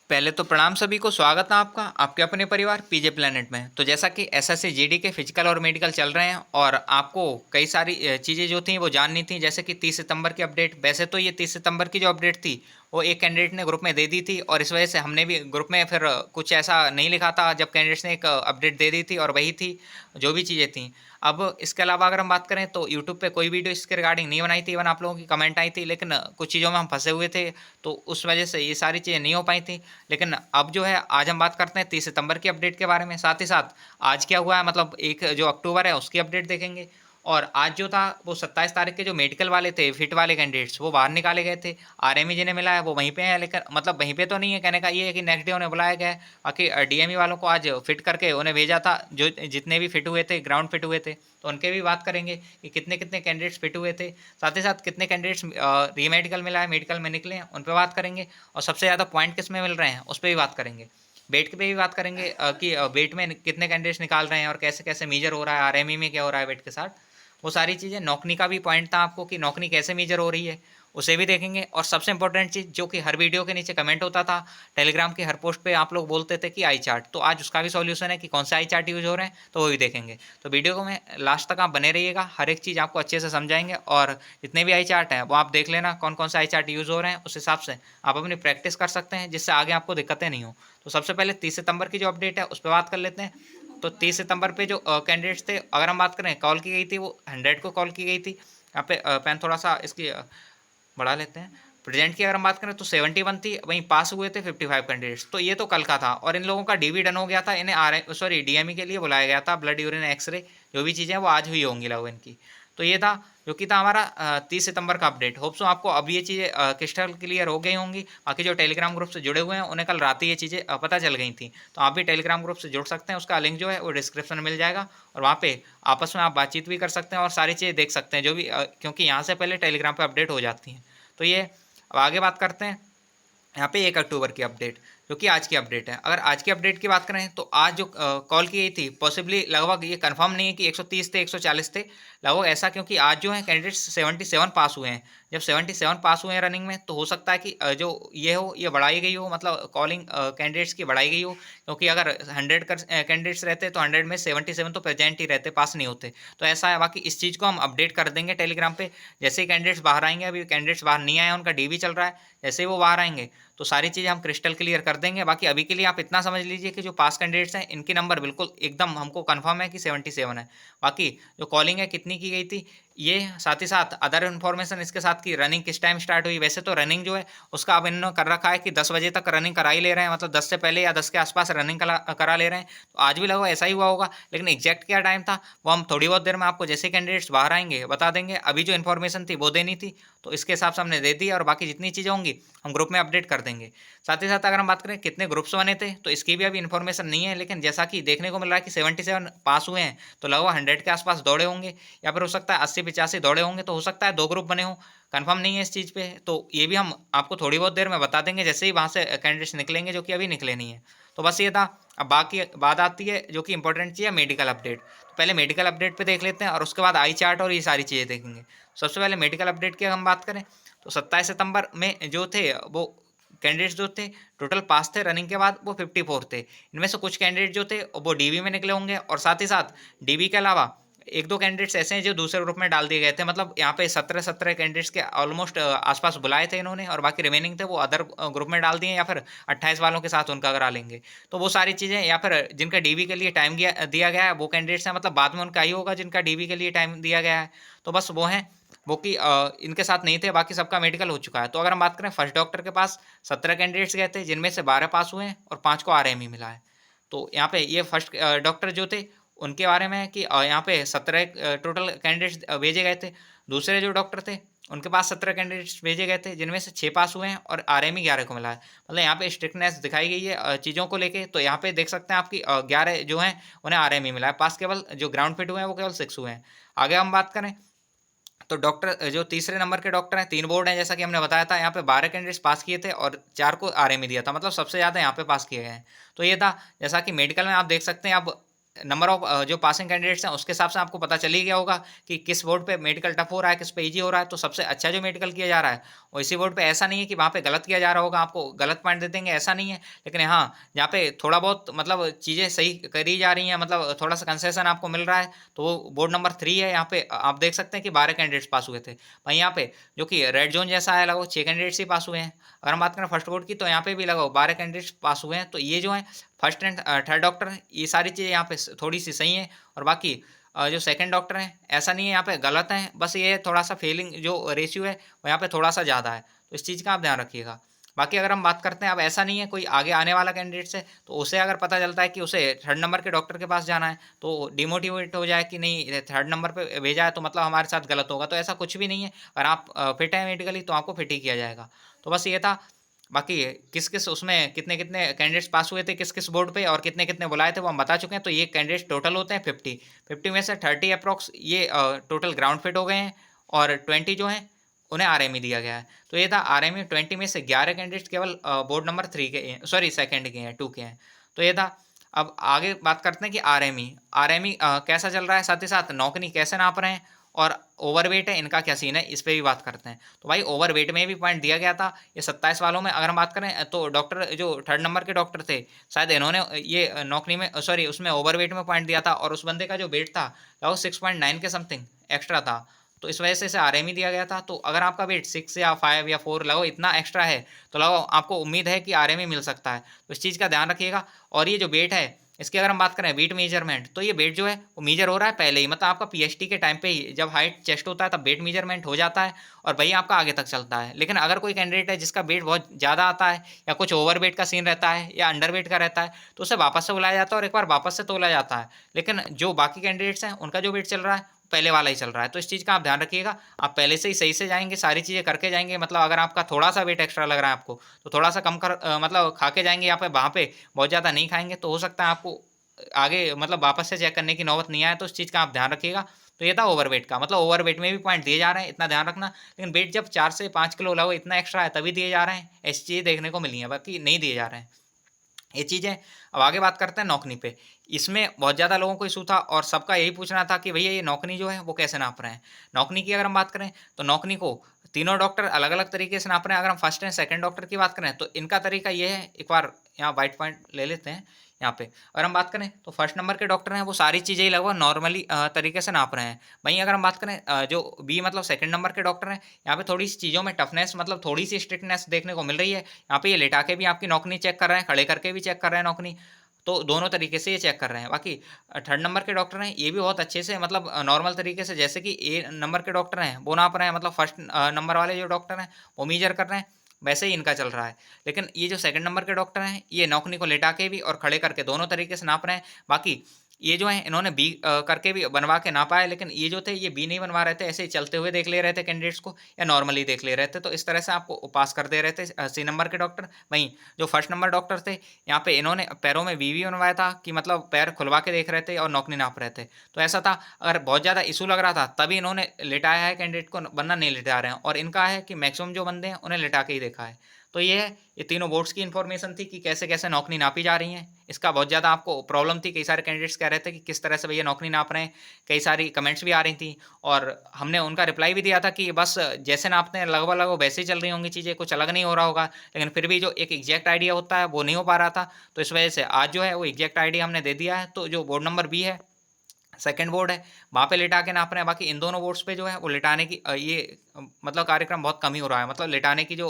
पहले तो प्रणाम सभी को, स्वागत है आपका आपके अपने परिवार पीजे प्लेनेट में। तो जैसा कि एसएससी जीडी के फिजिकल और मेडिकल चल रहे हैं और आपको कई सारी चीज़ें जो थी वो जाननी थी, जैसे कि 30 सितंबर की अपडेट। वैसे तो ये 30 सितंबर की जो अपडेट थी वो एक कैंडिडेट ने ग्रुप में दे दी थी और इस वजह से हमने भी ग्रुप में फिर कुछ ऐसा नहीं लिखा था जब कैंडिडेट्स ने एक अपडेट दे दी थी और वही थी जो भी चीज़ें थी। अब इसके अलावा अगर हम बात करें तो यूट्यूब पे कोई वीडियो इसके रिगार्डिंग नहीं बनाई थी, इवन आप लोगों की कमेंट आई थी, लेकिन कुछ चीज़ों में हम फंसे हुए थे तो उस वजह से ये सारी चीज़ें नहीं हो पाई थी। लेकिन अब जो है आज हम बात करते हैं 30 सितंबर की अपडेट के बारे में, साथ ही साथ आज क्या हुआ है, मतलब एक जो अक्टूबर है उसकी अपडेट देखेंगे। और आज जो था वो 27 तारीख के जो मेडिकल वाले थे, फिट वाले कैंडिडेट्स, वो बाहर निकाले गए थे। आरएमई जिन्हें मिला है वो वहीं पे है, लेकिन मतलब वहीं पे तो नहीं है, कहने का ये है कि नेक्स्ट डे उन्हें बुलाया गया है। बाकी डीएमई वालों को आज फिट करके उन्हें भेजा था, जो जितने भी फिट हुए थे, ग्राउंड फिट हुए थे, तो उनके भी बात करेंगे कि कितने कितने कैंडिडेट्स फिट हुए थे। साथ ही साथ कितने कैंडिडेट्स री मेडिकल मिला है, मेडिकल में निकले हैं, उन पर बात करेंगे। और सबसे ज़्यादा पॉइंट किस में मिल रहे हैं उस पर भी बात करेंगे। वेट पे भी बात करेंगे कि वेट में कितने कैंडिडेट्स निकाल रहे हैं और कैसे कैसे मेजर हो रहा है, आरएमई में क्या हो रहा है वेट के साथ, वो सारी चीज़ें। नौकरी का भी पॉइंट था आपको कि नौकरी कैसे मेजर हो रही है, उसे भी देखेंगे। और सबसे इंपॉर्टेंट चीज़ जो कि हर वीडियो के नीचे कमेंट होता था, टेलीग्राम की हर पोस्ट पे आप लोग बोलते थे कि आई चार्ट, तो आज उसका भी सॉल्यूशन है कि कौन सा आई चार्ट यूज़ हो रहे हैं, तो वो भी देखेंगे। तो वीडियो को में लास्ट तक आप बने रहिएगा, हर एक चीज़ आपको अच्छे से समझाएंगे। और जितने भी आई चार्ट हैं वो आप देख लेना कौन कौन सा आई चार्ट यूज़ हो रहे हैं, उस हिसाब से आप अपनी प्रैक्टिस कर सकते हैं, जिससे आगे आपको दिक्कतें नहीं हो। तो सबसे पहले 30 सितंबर की जो अपडेट है उस पर बात कर लेते हैं। तो 30 सितंबर पे जो कैंडिडेट्स थे, अगर हम बात करें कॉल की गई थी, वो 100 को कॉल की गई थी। यहाँ पे पेन थोड़ा सा इसकी बढ़ा लेते हैं। प्रेजेंट की अगर हम बात करें तो 71 थी, वहीं पास हुए थे 55 कैंडिडेट्स। तो ये तो कल का था और इन लोगों का डीवी डन हो गया था, इन्हें डीएमई के लिए बुलाया गया था, ब्लड यूरिन एक्सरे, जो भी चीज़ें वो आज हुई होंगी लगभग इनकी। तो ये था जो कि था हमारा 30 सितंबर का अपडेट। होप सो आपको अब ये चीज़ें क्रिस्टल क्लियर हो गई होंगी। बाकी जो टेलीग्राम ग्रुप से जुड़े हुए हैं उन्हें कल रात ही ये चीज़ें पता चल गई थी, तो आप भी टेलीग्राम ग्रुप से जुड़ सकते हैं। उसका लिंक जो है वो डिस्क्रिप्शन में मिल जाएगा और वहाँ पे आपस में आप बातचीत भी कर सकते हैं और सारी चीज़ें देख सकते हैं जो भी क्योंकि यहाँ से पहले टेलीग्राम पर अपडेट हो जाती हैं। तो ये अब आगे बात करते हैं यहाँ पे 1 अक्टूबर की अपडेट, जो कि आज की अपडेट है। अगर आज की अपडेट की बात करें तो आज जो कॉल की गई थी, पॉसिबली लगभग ये कंफर्म नहीं है कि 130 थे 140 थे लगभग ऐसा, क्योंकि आज जो है कैंडिडेट्स 77 पास हुए हैं। जब 77 पास हुए हैं रनिंग में, तो हो सकता है कि जो ये हो ये बढ़ाई गई हो, मतलब कॉलिंग कैंडिडेट्स की बढ़ाई गई हो, क्योंकि अगर 100 कैंडिडेट्स रहते तो 100 में 77 तो प्रेजेंट ही रहते, पास नहीं होते। तो ऐसा है। बाकी इस चीज़ को हम अपडेट कर देंगे टेलीग्राम पे, जैसे ही कैंडिडेट्स बाहर आएंगे। अभी कैंडिडेट्स बाहर नहीं आए, उनका डीवी चल रहा है, जैसे ही वो बाहर आएंगे तो सारी चीज़ें हम क्रिस्टल क्लियर कर देंगे। बाकी अभी के लिए आप इतना समझ लीजिए कि जो पास कैंडिडेट्स हैं इनके नंबर बिल्कुल एकदम हमको कंफर्म है कि 77 है। बाकी जो कॉलिंग है कितनी की गई थी, ये साथ ही साथ अदर इन्फॉर्मेशन इसके साथ की रनिंग किस टाइम स्टार्ट हुई। वैसे तो रनिंग जो है उसका अब इन्होंने कर रखा है कि 10 बजे तक रनिंग करा ही ले रहे हैं, मतलब 10 से पहले या 10 के आसपास रनिंग करा ले रहे हैं। तो आज भी लगभग ऐसा ही हुआ होगा, लेकिन एग्जैक्ट क्या टाइम था वो हम थोड़ी बहुत देर में आपको जैसे कैंडिडेट्स बाहर आएंगे बता देंगे। अभी जो इन्फॉर्मेशन थी वो देनी थी, तो इसके हिसाब से हमने दे दी और बाकी जितनी चीज़ें होंगी हम ग्रुप में अपडेट कर देंगे। साथ ही साथ अगर हम बात करें कितने ग्रुप्स बने थे, तो इसकी भी अभी इन्फॉर्मेशन नहीं है, लेकिन जैसा कि देखने को मिल रहा है कि 77 पास हुए हैं, तो लगभग 100 के आसपास दौड़े होंगे, या फिर हो सकता है 80-85 दौड़े होंगे। तो हो सकता है 2 ग्रुप बने हों, कंफर्म नहीं है इस चीज़ पे। तो ये भी हम आपको थोड़ी बहुत देर में बता देंगे जैसे ही वहाँ से कैंडिडेट्स निकलेंगे, जो कि अभी निकले नहीं है। तो बस ये था। अब बाकी बात आती है जो कि इंपॉर्टेंट चीज़ है, मेडिकल अपडेट। तो पहले मेडिकल अपडेट पे देख लेते हैं और उसके बाद आई चार्ट और ये सारी चीज़ें देखेंगे। सबसे पहले मेडिकल अपडेट की हम बात करें तो 27 सितंबर में जो थे वो कैंडिडेट्स जो थे टोटल पास थे रनिंग के बाद वो 54 थे। इनमें से कुछ कैंडिडेट जो थे वो डीवी में निकले होंगे, और साथ ही साथ डीवी के अलावा एक दो कैंडिडेट्स ऐसे हैं जो दूसरे ग्रुप में डाल दिए गए थे। मतलब यहाँ पे 17 कैंडिडेट्स के ऑलमोस्ट आसपास बुलाए थे इन्होंने, और बाकी रिमेनिंग थे वो अदर ग्रुप में डाल दिए, या फिर 28 वालों के साथ उनका करा लेंगे। तो वो सारी चीज़ें, या फिर जिनका डीवी के लिए टाइम दिया गया है वो कैंडिडेट्स हैं, मतलब बाद में उनका ही होगा जिनका डीवी के लिए टाइम दिया गया है। तो बस वो हैं, वो कि इनके साथ नहीं थे, बाकी सबका मेडिकल हो चुका है। तो अगर हम बात करें फर्स्ट डॉक्टर के पास 17 कैंडिडेट्स गए थे, जिनमें से 12 पास हुए हैं और 5 को आरएमई मिला है। तो यहाँ पे ये फर्स्ट डॉक्टर जो थे उनके बारे में है कि यहाँ पे 17 टोटल कैंडिडेट्स भेजे गए थे। दूसरे जो डॉक्टर थे उनके पास 17 कैंडिडेट्स भेजे गए थे, जिनमें से 6 पास हुए हैं और आरएमई 11 को मिला है। मतलब यहाँ पे स्ट्रिक्टनेस दिखाई गई है चीज़ों को लेके। तो यहाँ पे देख सकते हैं आपकी 11 जो हैं उन्हें आरएमई मिला है, पास केवल जो ग्राउंड फिट हुए हैं वो केवल 6 हुए हैं। आगे हम बात करें तो डॉक्टर जो तीसरे नंबर के डॉक्टर हैं, 3 बोर्ड हैं जैसा कि हमने बताया था। यहाँ पे 12 कैंडिडेट्स पास किए थे और 4 को आरएमई दिया था, मतलब सबसे ज़्यादा यहाँ पे पास किए गए हैं। तो ये था। जैसा कि मेडिकल में आप देख सकते हैं, अब नंबर ऑफ जो पासिंग कैंडिडेट्स हैं उसके हिसाब से आपको पता चल ही गया होगा कि किस बोर्ड पे मेडिकल टफ हो रहा है, किस पे ईजी हो रहा है। तो सबसे अच्छा जो मेडिकल किया जा रहा है और इसी बोर्ड पे ऐसा नहीं है कि वहाँ पे गलत किया जा रहा होगा, आपको गलत पॉइंट दे देंगे, ऐसा नहीं है। लेकिन हाँ, जहाँ पे थोड़ा बहुत मतलब चीज़ें सही करी जा रही हैं, मतलब थोड़ा सा कंसेशन आपको मिल रहा है, तो वो बोर्ड नंबर 3 है। यहाँ पे आप देख सकते हैं कि 12 कैंडिडेट्स पास हुए थे। वहीं यहाँ पे जो कि रेड जोन जैसा है लगभग 6 कैंडिडेट्स ही पास हुए हैं। अगर हम बात करें फर्स्ट बोर्ड की, तो यहाँ पे भी लगभग 12 कैंडिडेट्स पास हुए हैं। तो ये जो है फर्स्ट एंड थर्ड डॉक्टर, ये सारी चीज़ें यहाँ पे थोड़ी सी सही हैं। और बाकी जो सेकंड डॉक्टर हैं, ऐसा नहीं है यहाँ पे गलत हैं, बस ये थोड़ा सा फेलिंग जो रेशियो है वो यहाँ पे थोड़ा सा ज़्यादा है। तो इस चीज़ का आप ध्यान रखिएगा। बाकी अगर हम बात करते हैं, अब ऐसा नहीं है कोई आगे आने वाला कैंडिडेट है तो उसे अगर पता चलता है कि उसे थर्ड नंबर के डॉक्टर के पास जाना है, तो डिमोटिवेट हो जाए कि नहीं थर्ड नंबर पे भेजा है तो मतलब हमारे साथ गलत होगा, तो ऐसा कुछ भी नहीं है। अगर आप फिट है मेडिकली तो आपको फिट ही किया जाएगा। तो बस ये था। बाकी किस किस उसमें कितने कितने कैंडिडेट्स पास हुए थे किस किस बोर्ड पे और कितने कितने बुलाए थे वो हम बता चुके हैं। तो ये कैंडिडेट्स टोटल होते हैं 50 में से 30 अप्रॉक्स ये टोटल ग्राउंड फिट हो गए हैं, और 20 जो हैं उन्हें आरएमई दिया गया है। तो ये था आरएमई 20 में से 11 कैंडिडेट्स केवल बोर्ड नंबर 3 के, सॉरी सेकंड के हैं, 2 के हैं। तो ये था। अब आगे बात करते हैं कि आरएमई आरएमई कैसा चल रहा है, साथ ही साथ नौकरी कैसे नाप रहे हैं, और ओवरवेट है इनका क्या सीन है, इस पर भी बात करते हैं। तो भाई ओवरवेट में भी पॉइंट दिया गया था ये 27 वालों में। अगर हम बात करें तो डॉक्टर जो थर्ड नंबर के डॉक्टर थे, शायद इन्होंने ये नौकरी में, सॉरी उसमें ओवरवेट में पॉइंट दिया था, और उस बंदे का जो वेट था वो 6.9 के समथिंग एक्स्ट्रा था। तो इस वजह से इसे आरएमई दिया गया था। तो अगर आपका वेट 6 या 5 या 4 लगो इतना एक्स्ट्रा है, तो लगो आपको उम्मीद है कि आरएमई मिल सकता है। तो इस चीज़ का ध्यान रखिएगा। और ये जो वेट है इसकी अगर हम बात करें वेट मेजरमेंट, तो ये वेट जो है वो मेजर हो रहा है पहले ही, मतलब आपका पीएचडी के टाइम पे ही जब हाइट चेस्ट होता है तब वेट मेजरमेंट हो जाता है, और वही आपका आगे तक चलता है। लेकिन अगर कोई कैंडिडेट है जिसका वेट बहुत ज़्यादा आता है, या कुछ ओवर वेट का सीन रहता है, या अंडर वेट का रहता है, तो उसे वापस से बुलाया जाता है और एक बार वापस से तोला जाता है। लेकिन जो बाकी कैंडिडेट्स हैं उनका जो वेट चल रहा है पहले वाला ही चल रहा है। तो इस चीज़ का आप ध्यान रखिएगा। आप पहले से ही सही से जाएंगे, सारी चीज़ें करके जाएंगे। मतलब अगर आपका थोड़ा सा वेट एक्स्ट्रा लग रहा है आपको, तो थोड़ा सा कम कर मतलब खा के जाएंगे, यहाँ पे वहाँ पे बहुत ज़्यादा नहीं खाएंगे, तो हो सकता है आपको आगे मतलब वापस से चेक करने की नौबत नहीं आए। तो इस चीज़ का आप ध्यान रखिएगा। तो ये था ओवरवेट का, मतलब ओवरवेट में भी पॉइंट दिए जा रहे हैं, इतना ध्यान रखना। लेकिन वेट जब 4 से 5 किलो लगो इतना एक्स्ट्रा है तभी दिए जा रहे हैं, ऐसी चीज़ें देखने को मिली हैं, बाकी नहीं दिए जा रहे हैं ये चीज़ें। अब आगे बात करते हैं नौकरी पे। इसमें बहुत ज़्यादा लोगों को इशू था, और सबका यही पूछना था कि भैया ये नौकरी जो है वो कैसे नाप रहे हैं। नौकरी की अगर हम बात करें तो नौकरी को तीनों डॉक्टर अलग अलग तरीके से नाप रहे हैं। अगर हम फर्स्ट एंड सेकंड डॉक्टर की बात करें तो इनका तरीका ये है, एक बार यहाँ वाइट पॉइंट ले लेते हैं। यहाँ पे अगर हम बात करें तो फर्स्ट नंबर के डॉक्टर हैं वो सारी चीज़ें ही लगभग नॉर्मली तरीके से नाप रहे हैं। वहीं अगर हम बात करें जो बी मतलब सेकंड नंबर के डॉक्टर हैं, यहाँ पे थोड़ी सी चीज़ों में टफनेस मतलब थोड़ी सी स्ट्रिक्टनेस देखने को मिल रही है। यहाँ पे ये लेटा के भी आपकी नौकरी चेक कर रहे हैं, खड़े करके भी चेक कर रहे हैं नौकरी, तो दोनों तरीके से ये चेक कर रहे हैं। बाकी थर्ड नंबर के डॉक्टर हैं ये भी बहुत अच्छे से मतलब नॉर्मल तरीके से, जैसे कि ए नंबर के डॉक्टर हैं वो नाप रहे हैं, मतलब फर्स्ट नंबर वाले जो डॉक्टर हैं वो मेजर कर रहे हैं, वैसे ही इनका चल रहा है। लेकिन ये जो सेकंड नंबर के डॉक्टर हैं ये नौकरी को लेटा के भी और खड़े करके दोनों तरीके से नाप रहे हैं। बाकी ये जो है इन्होंने बी करके भी बनवा के नापा है, लेकिन ये जो थे ये बी नहीं बनवा रहे थे, ऐसे ही चलते हुए देख ले रहे थे कैंडिडेट्स को, या नॉर्मली देख ले रहे थे। तो इस तरह से आपको पास कर दे रहे थे सी नंबर के डॉक्टर। वहीं जो फर्स्ट नंबर डॉक्टर थे यहाँ पे इन्होंने पैरों में वी बनवाया था कि मतलब पैर खुलवा के देख रहे थे और नौकरी नाप रहे थे। तो ऐसा था, अगर बहुत ज़्यादा इशू लग रहा था तभी इन्होंने लिटाया है कैंडिडेट को, वरना नहीं लिटा रहे हैं। और इनका है कि मैक्सिमम जो बंदे हैं उन्हें लिटा के ही देखा है। तो ये है, ये तीनों बोर्ड्स की इन्फॉर्मेशन थी कि कैसे कैसे नौकरी नापी जा रही हैं। इसका बहुत ज़्यादा आपको प्रॉब्लम थी, कई सारे कैंडिडेट्स कह रहे थे कि किस तरह से भैया नौकरी नाप रहे हैं, कई सारी कमेंट्स भी आ रही थी, और हमने उनका रिप्लाई भी दिया था कि बस जैसे नापते हैं लगभग लगभग वैसे ही चल रही होंगी चीज़ें, कुछ अलग नहीं हो रहा होगा। लेकिन फिर भी जो एक एग्जैक्ट आइडिया होता है वो नहीं हो पा रहा था। तो इस वजह से आज जो है वो एग्जैक्ट आइडिया हमने दे दिया है। तो जो बोर्ड नंबर बी है सेकंड बोर्ड है वहाँ पे लिटा के नाप रहे हैं। बाकी इन दोनों बोर्ड्स पे जो है वो लिटाने की मतलब कार्यक्रम बहुत कम ही हो रहा है, मतलब लिटाने की जो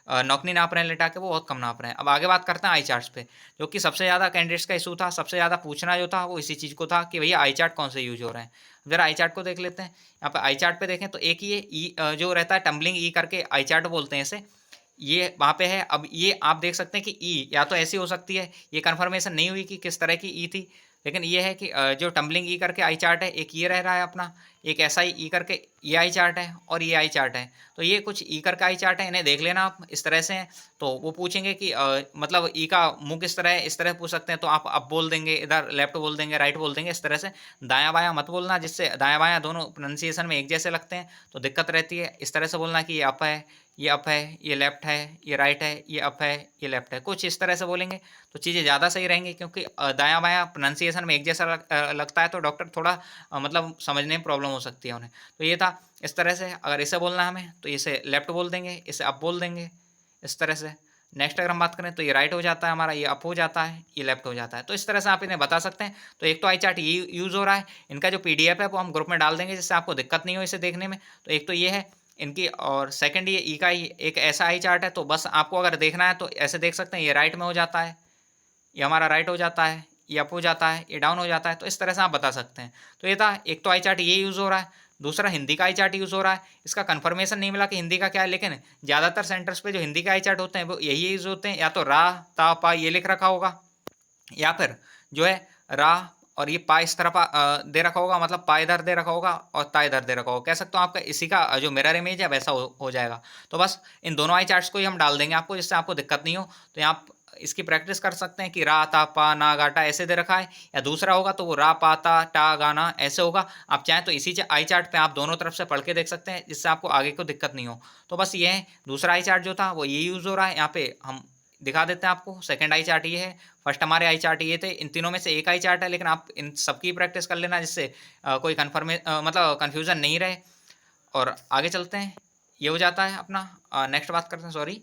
नौकरी नाप रहे हैं लिटा के वो बहुत कम नाप रहे हैं। अब आगे बात करते हैं आई चार्ट्स पे, जो कि सबसे ज़्यादा कैंडिडेट्स का इशू था, सबसे ज़्यादा पूछना जो था वो इसी चीज़ को था कि भैया आई चार्ट कौन से यूज हो रहे हैं। जरा आई चार्ट को देख लेते हैं। यहाँ पे आई चार्ट पे देखें तो एक ये ई जो रहता है टम्बलिंग ई करके आई चार्ट बोलते हैं इसे, ये वहाँ पे है। अब ये आप देख सकते हैं कि ई या तो ऐसी हो सकती है, ये कन्फर्मेशन नहीं हुई कि किस तरह की ई थी, लेकिन ये है कि जो टम्बलिंग ई करके आई चार्ट है, एक ये रह रहा है अपना, एक ऐसा ही ई करके ये आई चार्ट है, और ये आई चार्ट है। तो ये कुछ ई करके आई चार्ट है, इन्हें देख लेना आप इस तरह से हैं। तो वो पूछेंगे कि मतलब ई का मुंह किस तरह है, इस तरह पूछ सकते हैं। तो आप अप बोल देंगे, इधर लेफ्ट बोल देंगे, राइट बोल देंगे, इस तरह से। दायां बायां मत बोलना, जिससे दायां बायां दोनों प्रोनाउंसिएशन में एक जैसे लगते हैं तो दिक्कत रहती है। इस तरह से बोलना कि ये अप है, ये अप है, ये लेफ्ट है, ये राइट है, ये अप है, ये लेफ्ट है, कुछ इस तरह से बोलेंगे तो चीज़ें ज़्यादा सही रहेंगी, क्योंकि दायां बायां प्रोनाउंसिएशन में एक जैसा लगता है तो डॉक्टर थोड़ा मतलब समझने में प्रॉब्लम हो सकती है उन्हें। तो ये था इस तरह से, अगर इसे बोलना है हमें तो इसे लेफ्ट बोल देंगे, इसे अप बोल देंगे, इस तरह से। नेक्स्ट अगर हम बात करें तो ये राइट हो जाता है हमारा, ये अप हो जाता है, ये लेफ्ट हो जाता है। तो इस तरह से आप इन्हें बता सकते हैं। तो एक तो आई चार्ट ये यूज़ हो रहा है, इनका जो पीडीएफ है वो हम ग्रुप में डाल देंगे जिससे आपको दिक्कत नहीं हो इसे देखने में। तो एक तो ये है इनकी, और सेकंड ये ई का एक ऐसा आई चार्ट है, तो बस आपको अगर देखना है तो ऐसे देख सकते हैं, ये राइट में हो जाता है, ये हमारा राइट हो जाता है, ये अप हो जाता है, ये डाउन हो जाता है। तो इस तरह से आप बता सकते हैं। तो ये था, एक तो आई चार्ट ये यूज़ हो रहा है, दूसरा हिंदी का आई चार्ट यूज़ हो रहा है। इसका कन्फर्मेशन नहीं मिला कि हिंदी का क्या है, लेकिन ज़्यादातर सेंटर्स पे जो हिंदी का आई चार्ट होते हैं वो यही यूज़ होते हैं, या तो रा ता पा ये लिख रखा होगा, या फिर जो है रा और ये पा इस तरफ दे रखा होगा, मतलब पा इधर दे रखा होगा और ता इधर दे रखा होगा। कह सकते हो आपका इसी का जो मिरर इमेज है वैसा हो जाएगा। तो बस इन दोनों आई चार्ट्स को ही हम डाल देंगे आपको, जिससे आपको दिक्कत नहीं हो। तो यहाँ आप इसकी प्रैक्टिस कर सकते हैं कि रा ता पा ना गा टा ऐसे दे रखा है, या दूसरा होगा तो वो रा पा ता टा गाना ऐसे होगा। आप चाहें तो इसी आई चार्ट पे आप दोनों तरफ से पढ़ के देख सकते हैं, जिससे आपको आगे को दिक्कत नहीं हो। तो बस ये है, दूसरा आई चार्ट जो था वो ये यूज़ हो रहा है। यहाँ पे हम दिखा देते हैं आपको। सेकंड आई चार्ट ये है, फर्स्ट हमारे आई चार्ट ये थे। इन तीनों में से एक आई चार्ट है, लेकिन आप इन सबकी प्रैक्टिस कर लेना, जिससे कोई मतलब कन्फ्यूज़न नहीं रहे। और आगे चलते हैं, ये हो जाता है अपना। नेक्स्ट बात करते हैं, सॉरी,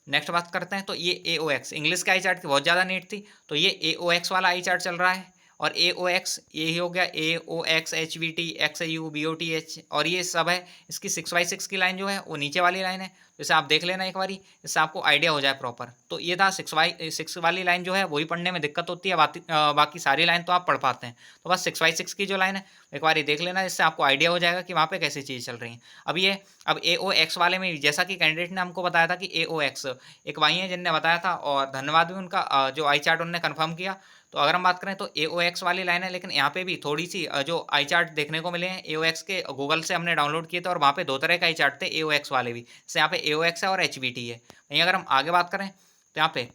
नेक्स्ट बात करते हैं। तो ये ए ओ एक्स, इंग्लिश के आई चार्ट की बहुत ज़्यादा नीड थी, तो ये ए ओ एक्स वाला आई चार्ट चल रहा है। और ए ओ एक्स यही हो गया, A O X H V T X U B O T H, और ये सब है। इसकी 6x6 की लाइन जो है वो नीचे वाली लाइन है, जैसे आप देख लेना एक बारी, जिससे आपको आइडिया हो जाए प्रॉपर। तो ये था 6x6 वाली लाइन जो है वही पढ़ने में दिक्कत होती है, बाकी सारी लाइन तो आप पढ़ पाते हैं। तो बस 6x6 की जो लाइन है एक बार देख लेना, जिससे आपको आइडिया हो जाएगा कि वहाँ पे कैसी चीज़ चल रही है। अब ए ओ एक्स वाले में जैसा कि कैंडिडेट ने हमको बताया था कि ए ओ एक्स एक भाई हैं जिनने बताया था, और धन्यवाद भी उनका, जो आई चार्ट उन्होंने कंफर्म किया। तो अगर हम बात करें तो ए ओ एक्स वाली लाइन है, लेकिन यहाँ पे भी थोड़ी सी जो आई चार्ट देखने को मिले हैं ए ओ एक्स के, गूगल से हमने डाउनलोड किए थे, और वहाँ पे दो तरह के आई चार्ट थे ए ओ एक्स वाले भी, जैसे यहाँ पे ए ओ एक्स है और एच बी टी है। वहीं अगर हम आगे बात करें तो यहाँ पे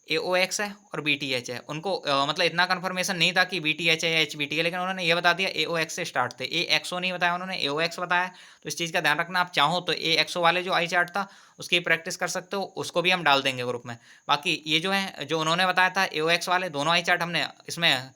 ए ओ एक्स है और बी टी एच है। उनको मतलब इतना कन्फर्मेशन नहीं था कि बी टी एच है या एच बी टी है, लेकिन उन्होंने ये बता दिया ए ओ एक्स से स्टार्ट थे, ए एक्सओ नहीं बताया उन्होंने, ए ओ एक्स बताया। तो इस चीज़ का ध्यान रखना, आप चाहो तो ए एक्सओ वाले जो आई चार्ट था उसकी प्रैक्टिस कर सकते हो, उसको भी हम डाल देंगे ग्रुप में। बाकी ये जो है, जो उन्होंने बताया था ए ओ एक्स वाले दोनों आई चार्ट हमने इसमें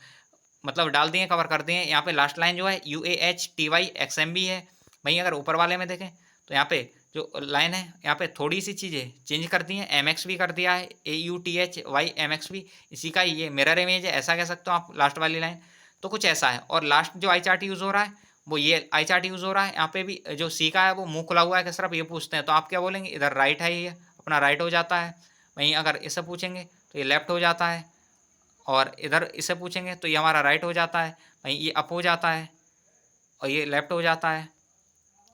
मतलब डाल दिए, कवर कर दिए। यहाँ पे लास्ट लाइन जो है U A H T Y X M B है। वहीं अगर ऊपर वाले में देखें तो यहाँ पे जो लाइन है, यहाँ पे थोड़ी सी चीज़ें चेंज कर दी हैं, एम एक्स भी कर दिया है, A U T H Y M X भी, इसी का ये मिरर इमेज है, ऐसा कह सकते हो आप लास्ट वाली लाइन। तो कुछ ऐसा है। और लास्ट जो आई चार्ट यूज़ हो रहा है वो ये आई चार्ट यूज़ हो रहा है। यहाँ पे भी जो सी का है वो मुंह खुला हुआ है किस तरफ, ये पूछते हैं तो आप क्या बोलेंगे, इधर राइट है, ये अपना राइट हो जाता है। वहीं अगर इसे पूछेंगे तो ये लेफ्ट हो जाता है, और इधर इसे पूछेंगे तो ये हमारा राइट हो जाता है। वहीं ये अप हो जाता है, और ये लेफ्ट हो जाता है,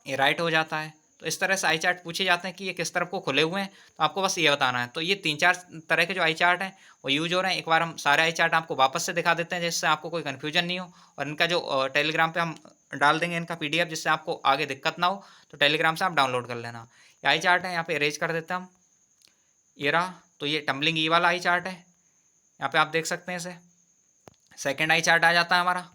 ये राइट हो जाता है। तो इस तरह से आई चार्ट पूछे जाते हैं कि ये किस तरफ को खुले हुए हैं, तो आपको बस ये बताना है। तो ये 3-4 तरह के जो आई चार्ट हैं वो यूज हो रहे हैं। एक बार हम सारे आई चार्ट आपको वापस से दिखा देते हैं, जिससे आपको कोई कन्फ्यूजन नहीं हो। और इनका जो टेलीग्राम पे हम डाल देंगे इनका पीडीएफ, जिससे आपको आगे दिक्कत ना हो, तो टेलीग्राम से आप डाउनलोड कर लेना। ये आई चार्ट है, यहाँ पे अरेंज कर देते हैं हम, ये रहा। तो ये टम्बलिंग ई वाला आई चार्ट है, यहाँ पे आप देख सकते हैं इसे। सेकंड आई चार्ट आ जाता है हमारा,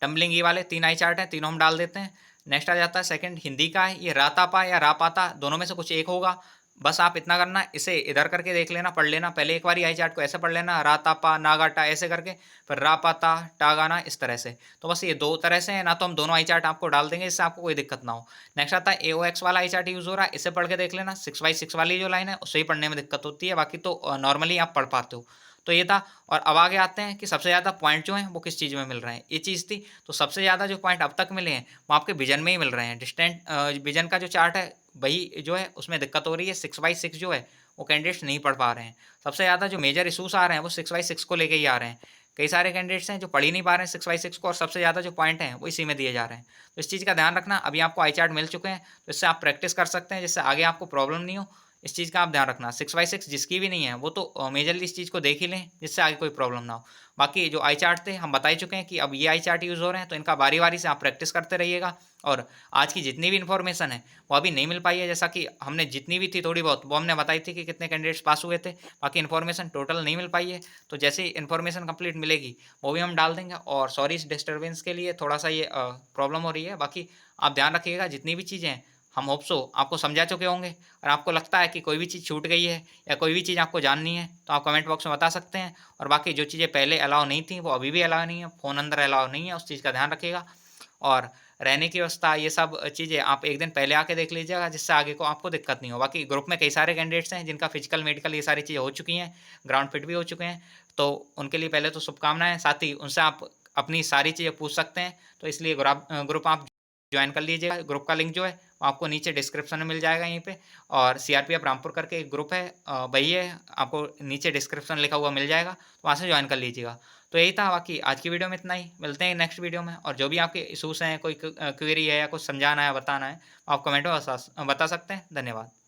टम्बलिंग ई वाले 3 आई चार्ट हैं, तीनों हम डाल देते हैं। नेक्स्ट आ जाता है सेकंड हिंदी का है, ये रातापा या रापाता, दोनों में से कुछ एक होगा। बस आप इतना करना, इसे इधर करके देख लेना, पढ़ लेना। पहले एक बार आई चार्ट को ऐसे पढ़ लेना, रातापा नागाटा ऐसे करके, फिर रापाता टागाना इस तरह से। तो बस ये दो तरह से है ना, तो हम दोनों आई चार्ट आपको डाल देंगे, इससे आपको कोई दिक्कत ना हो। नेक्स्ट आता है ए ओ एक्स वाला आई चार्ट यूज़ हो रहा है, इसे पढ़ के देख लेना। 6x6 वाली जो लाइन है उससे ही पढ़ने में दिक्कत होती है, बाकी तो नॉर्मली आप पढ़ पाते हो। तो ये था। और अब आगे आते हैं कि सबसे ज़्यादा पॉइंट जो हैं वो किस चीज़ में मिल रहे हैं, ये चीज़ थी। तो सबसे ज़्यादा जो पॉइंट अब तक मिले हैं वो आपके विजन में ही मिल रहे हैं। डिस्टेंट विजन का जो चार्ट है वही जो है उसमें दिक्कत हो रही है। 6x6 जो है वो कैंडिडेट्स नहीं पढ़ पा रहे हैं। सबसे ज़्यादा जो मेजर इशूज़ आ रहे हैं वो 6x6 को लेके ही आ रहे हैं। कई सारे कैंडिडेट्स हैं जो पढ़ ही नहीं पा रहे हैं 6x6 को, और सबसे ज़्यादा जो पॉइंट हैं वो इसी में दिए जा रहे हैं। तो इस चीज़ का ध्यान रखना। अभी आपको आई चार्ट मिल चुके हैं, तो इससे आप प्रैक्टिस कर सकते हैं, जिससे आगे आपको प्रॉब्लम नहीं हो। इस चीज़ का आप ध्यान रखना। 6x6 जिसकी भी नहीं है वो तो मेजरली इस चीज़ को देख ही लें, जिससे आगे कोई प्रॉब्लम ना हो। बाकी जो आई चार्ट थे हम बता ही चुके हैं कि अब ये आई चार्ट यूज़ हो रहे हैं, तो इनका बारी बारी से आप प्रैक्टिस करते रहिएगा। और आज की जितनी भी इन्फॉर्मेशन है वो अभी नहीं मिल पाई है, जैसा कि हमने जितनी भी थी थोड़ी बहुत वो हमने बताई थी कि कितने कैंडिडेट्स पास हुए थे। बाकी इन्फॉर्मेशन टोटल नहीं मिल पाई है, तो जैसे ही इन्फॉर्मेशन कंप्लीट मिलेगी वो भी हम डाल देंगे। और सॉरी इस डिस्टर्बेंस के लिए, थोड़ा सा ये प्रॉब्लम हो रही है। बाकी आप ध्यान रखिएगा, जितनी भी चीज़ें हैं हम होप सो आपको समझा चुके होंगे। और आपको लगता है कि कोई भी चीज़ छूट गई है या कोई भी चीज़ आपको जाननी है तो आप कमेंट बॉक्स में बता सकते हैं। और बाकी जो चीज़ें पहले अलाउ नहीं थी वो अभी भी अलाउ नहीं है, फ़ोन अंदर अलाउ नहीं है, उस चीज़ का ध्यान रखिएगा। और रहने की व्यवस्था ये सब चीज़ें आप एक दिन पहले आके देख लीजिएगा, जिससे आगे को आपको दिक्कत नहीं हो। बाकी ग्रुप में कई सारे कैंडिडेट्स हैं जिनका फिजिकल, मेडिकल ये सारी चीज़ें हो चुकी हैं, ग्राउंड फिट भी हो चुके हैं, तो उनके लिए पहले तो शुभकामनाएँ। साथ ही उनसे आप अपनी सारी चीज़ें पूछ सकते हैं, तो इसलिए ग्रुप आप जॉइन कर लीजिएगा। ग्रुप का लिंक जो है वो आपको नीचे डिस्क्रिप्शन में मिल जाएगा यहीं पे। और सीआरपीएफ रामपुर करके एक ग्रुप है, वही है, आपको नीचे डिस्क्रिप्शन लिखा हुआ मिल जाएगा, तो वहाँ से ज्वाइन कर लीजिएगा। तो यही था, बाकी आज की वीडियो में इतना ही। मिलते हैं नेक्स्ट वीडियो में। और जो भी आपके इशूज़ हैं, कोई क्वेरी है या कुछ समझाना है, बताना है, आप कमेंट में बता सकते हैं। धन्यवाद।